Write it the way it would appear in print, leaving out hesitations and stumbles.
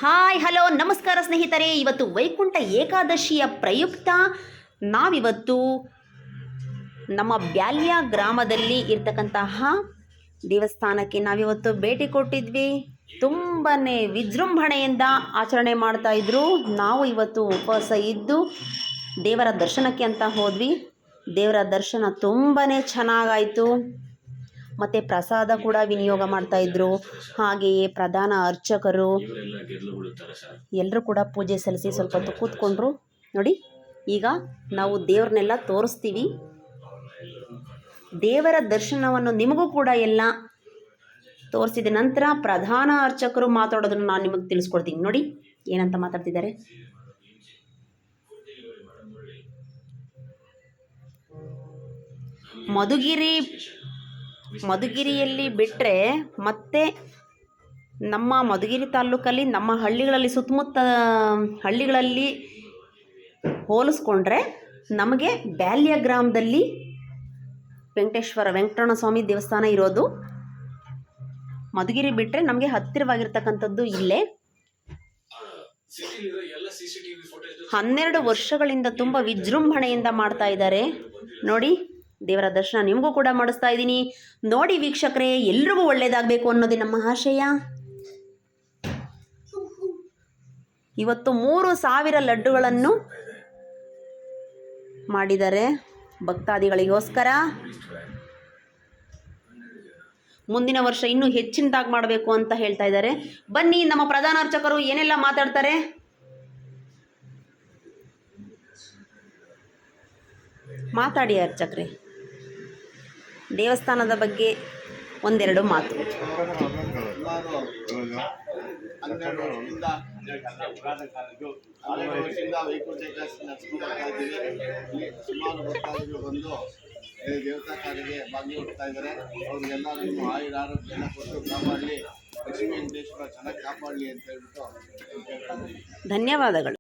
Hi hello ನಮಸ್ಕಾರ ಸ್ನೇಹಿತರೆ. ಇವತ್ತು ವೈಕುಂಠ ಏಕಾದಶಿಯ ಪ್ರಯುಕ್ತ ನಾವಿವತ್ತು ನಮ್ಮ ಬ್ಯಾಲ್ಯ ಗ್ರಾಮದಲ್ಲಿ ಇರ್ತಕ್ಕಂತಹ ದೇವಸ್ಥಾನಕ್ಕೆ ನಾವಿವತ್ತು ಭೇಟಿ ಕೊಟ್ಟಿದ್ವಿ. ತುಂಬಾ ವಿಜೃಂಭಣೆಯಿಂದ ಆಚರಣೆ ಮಾಡ್ತಾ ಇದ್ರು. ನಾವು ಇವತ್ತು ಉಪವಾಸ ಇದ್ದು ದೇವರ ದರ್ಶನಕ್ಕೆ ಅಂತ ಹೋದ್ವಿ. ದೇವರ ದರ್ಶನ ತುಂಬಾ ಚೆನ್ನಾಗಾಯಿತು. ಮತ್ತು ಪ್ರಸಾದ ಕೂಡ ವಿನಿಯೋಗ ಮಾಡ್ತಾಯಿದ್ರು. ಹಾಗೆಯೇ ಪ್ರಧಾನ ಅರ್ಚಕರು ಎಲ್ಲರೂ ಕೂಡ ಪೂಜೆ ಸಲ್ಲಿಸಿ ಸ್ವಲ್ಪ ಹೊತ್ತು ಕೂತ್ಕೊಂಡ್ರು. ನೋಡಿ, ಈಗ ನಾವು ದೇವ್ರನ್ನೆಲ್ಲ ತೋರಿಸ್ತೀವಿ. ದೇವರ ದರ್ಶನವನ್ನು ನಿಮಗೂ ಕೂಡ ಎಲ್ಲ ತೋರಿಸಿದ ನಂತರ ಪ್ರಧಾನ ಅರ್ಚಕರು ಮಾತಾಡೋದನ್ನು ನಾನು ನಿಮಗೆ ತಿಳಿಸ್ಕೊಡ್ತೀನಿ. ನೋಡಿ ಏನಂತ ಮಾತಾಡ್ತಿದ್ದಾರೆ. ಮಧುಗಿರಿಯಲ್ಲಿ ಬಿಟ್ಟರೆ ಮತ್ತೆ ನಮ್ಮ ಮಧುಗಿರಿ ತಾಲೂಕಲ್ಲಿ ನಮ್ಮ ಹಳ್ಳಿಗಳಲ್ಲಿ ಸುತ್ತಮುತ್ತ ಹಳ್ಳಿಗಳಲ್ಲಿ ಹೋಲಿಸ್ಕೊಂಡ್ರೆ ನಮಗೆ ಬ್ಯಾಲ್ಯ ಗ್ರಾಮದಲ್ಲಿ ವೆಂಕಟರಮಣ ಸ್ವಾಮಿ ದೇವಸ್ಥಾನ ಇರೋದು. ಮಧುಗಿರಿ ಬಿಟ್ಟರೆ ನಮಗೆ ಹತ್ತಿರವಾಗಿರ್ತಕ್ಕಂಥದ್ದು ಇಲ್ಲೇ. 12 ವರ್ಷಗಳಿಂದ ತುಂಬ ವಿಜೃಂಭಣೆಯಿಂದ ಮಾಡ್ತಾ ಇದ್ದಾರೆ. ನೋಡಿ, ದೇವರ ದರ್ಶನ ನಿಮಗೂ ಕೂಡ ಮಾಡಿಸ್ತಾ ಇದ್ದೀನಿ. ನೋಡಿ ವೀಕ್ಷಕರೇ, ಎಲ್ರಿಗೂ ಒಳ್ಳೆಯದಾಗಬೇಕು ಅನ್ನೋದೇ ನಮ್ಮ ಆಶಯ. ಇವತ್ತು 3000 ಲಡ್ಡುಗಳನ್ನು ಮಾಡಿದ್ದಾರೆ ಭಕ್ತಾದಿಗಳಿಗೋಸ್ಕರ. ಮುಂದಿನ ವರ್ಷ ಇನ್ನೂ ಹೆಚ್ಚಿನದಾಗಿ ಮಾಡಬೇಕು ಅಂತ ಹೇಳ್ತಾ ಇದ್ದಾರೆ. ಬನ್ನಿ, ನಮ್ಮ ಪ್ರಧಾನ ಅರ್ಚಕರು ಏನೆಲ್ಲ ಮಾತಾಡ್ತಾರೆ. ಮಾತಾಡಿ ಅರ್ಚಕ್ರೆ, ದೇವಸ್ಥಾನದ ಬಗ್ಗೆ ಒಂದೆರಡು ಮಾತು. 12 ವರ್ಷದಿಂದ ವೈಕುಂಠ ಏಕಾದಶಿ ನಡೆಸ್ಕೊಳ್ತಾ ಇದ್ದೀವಿ. ಸುಮಾರು ಭಕ್ತಾದಿಗಳು ಬಂದು ದೇವಸ್ಥಾನಕ್ಕೆ ಭಾಗವಹಿಸ್ತಾ ಇದ್ದಾರೆ. ಅವ್ರಿಗೆಲ್ಲರಿಗೂ ಆಯುರ ಆರೋಗ್ಯ ಕೊಟ್ಟು ಕಾಪಾಡಲಿ, ಲಕ್ಷ್ಮೀ ವೆಂಕಟೇಶ್ವರ ಚೆನ್ನಾಗಿ ಕಾಪಾಡಲಿ ಅಂತ ಹೇಳ್ಬಿಟ್ಟು ಧನ್ಯವಾದಗಳು.